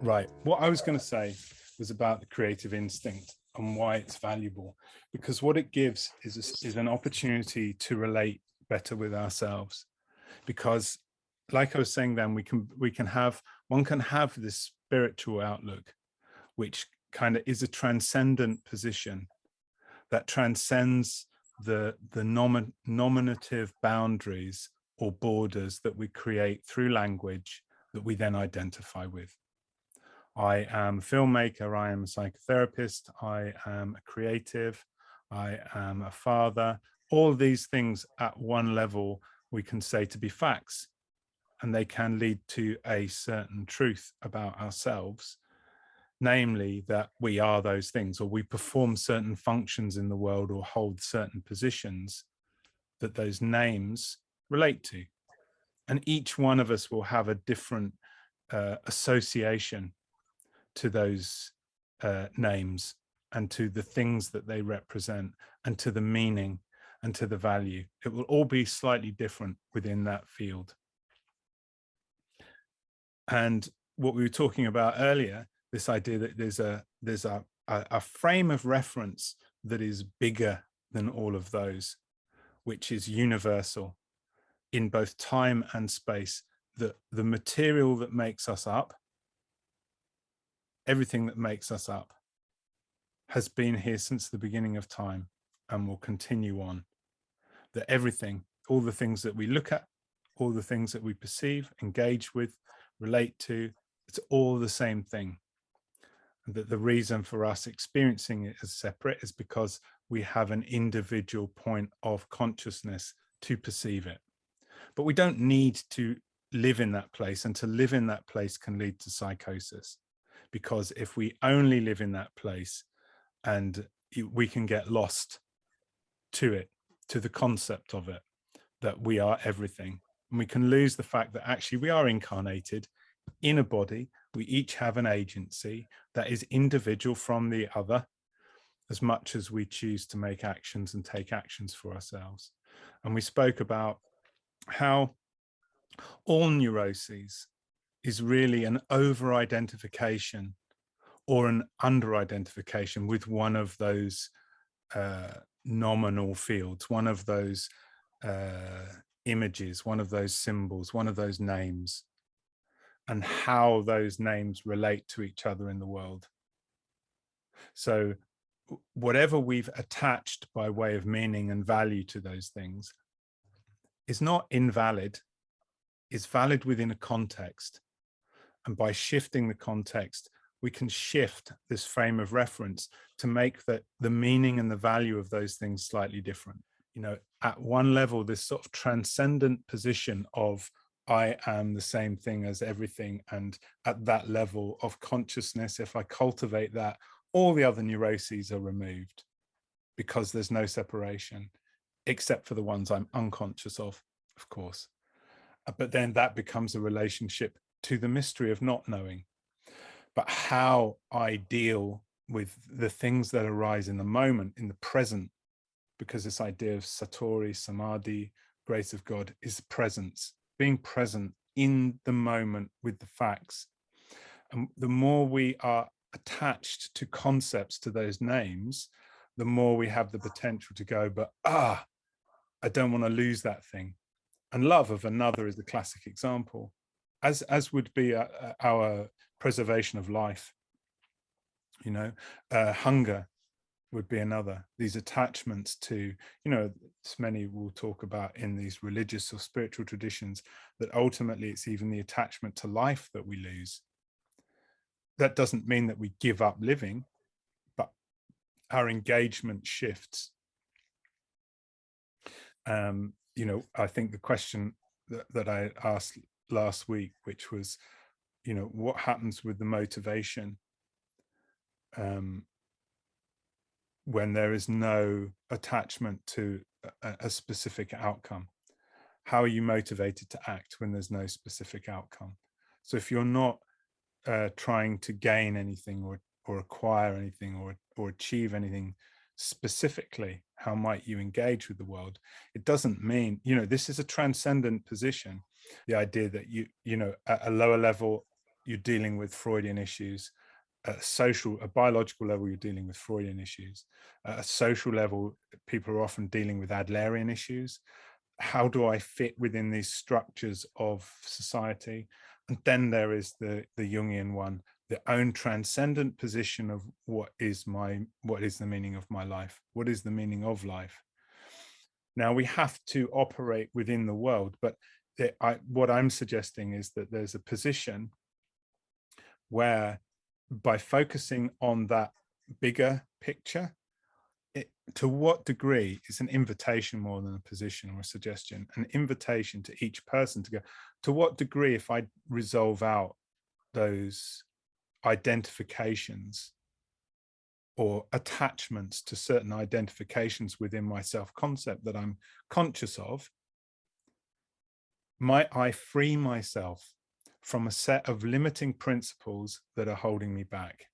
Right. What I was going to say was about the creative instinct and why it's valuable, because what it gives is an opportunity to relate better with ourselves. Because, like I was saying, then we can have one can have this spiritual outlook, which kind of is a transcendent position that transcends the nominative boundaries or borders that we create through language that we then identify with. I am a filmmaker, I am a psychotherapist, I am a creative, I am a father. All these things at one level we can say to be facts, and they can lead to a certain truth about ourselves, namely that we are those things, or we perform certain functions in the world or hold certain positions that those names relate to. And each one of us will have a different association to those names and to the things that they represent and to the meaning and to the value. It will all be slightly different within that field. And what we were talking about earlier, this idea that there's a frame of reference that is bigger than all of those, which is universal in both time and space, that the material that makes us up, everything that makes us up, has been here since the beginning of time and will continue on. That everything, all the things that we look at, all the things that we perceive, engage with, relate to, it's all the same thing. And that the reason for us experiencing it as separate is because we have an individual point of consciousness to perceive it. But we don't need to live in that place, and to live in that place can lead to psychosis. Because if we only live in that place, and we can get lost to it, to the concept of it, that we are everything. And we can lose the fact that actually we are incarnated in a body. We each have an agency that is individual from the other, as much as we choose to make actions and take actions for ourselves. And we spoke about how all neuroses is really an over-identification or an under-identification with one of those nominal fields, one of those images, one of those symbols, one of those names, and how those names relate to each other in the world. So whatever we've attached by way of meaning and value to those things is not invalid, is valid within a context. And by shifting the context, we can shift this frame of reference to make the meaning and the value of those things slightly different. You know, at one level, this sort of transcendent position of I am the same thing as everything. And at that level of consciousness, if I cultivate that, all the other neuroses are removed because there's no separation, except for the ones I'm unconscious of course. But then that becomes a relationship to the mystery of not knowing. But how I deal with the things that arise in the moment, in the present, because this idea of satori, samadhi, grace of God, is presence, being present in the moment with the facts. And the more we are attached to concepts, to those names, the more we have the potential to go, but I don't want to lose that thing. And love of another is the classic example, as would be our preservation of life. You know, hunger would be another. These attachments to, you know, many will talk about in these religious or spiritual traditions, that ultimately it's even the attachment to life that we lose. That doesn't mean that we give up living, but our engagement shifts. You know, I think the question that I asked last week, which was, you know, what happens with the motivation when there is no attachment to a specific outcome? How are you motivated to act when there's no specific outcome? So if you're not trying to gain anything or acquire anything or achieve anything specifically, how might you engage with the world? It doesn't mean, you know, this is a transcendent position. The idea that you know, at a lower level, you're dealing with Freudian issues. At a biological level, you're dealing with Freudian issues. At a social level, people are often dealing with Adlerian issues. How do I fit within these structures of society? And then there is the Jungian one, the own transcendent position of what is the meaning of my life? What is the meaning of life? Now we have to operate within the world, but what I'm suggesting is that there's a position where, by focusing on that bigger picture, to what degree is an invitation more than a position or a suggestion, an invitation to each person to go, to what degree, if I resolve out those identifications or attachments to certain identifications within my self-concept that I'm conscious of, might I free myself from a set of limiting principles that are holding me back?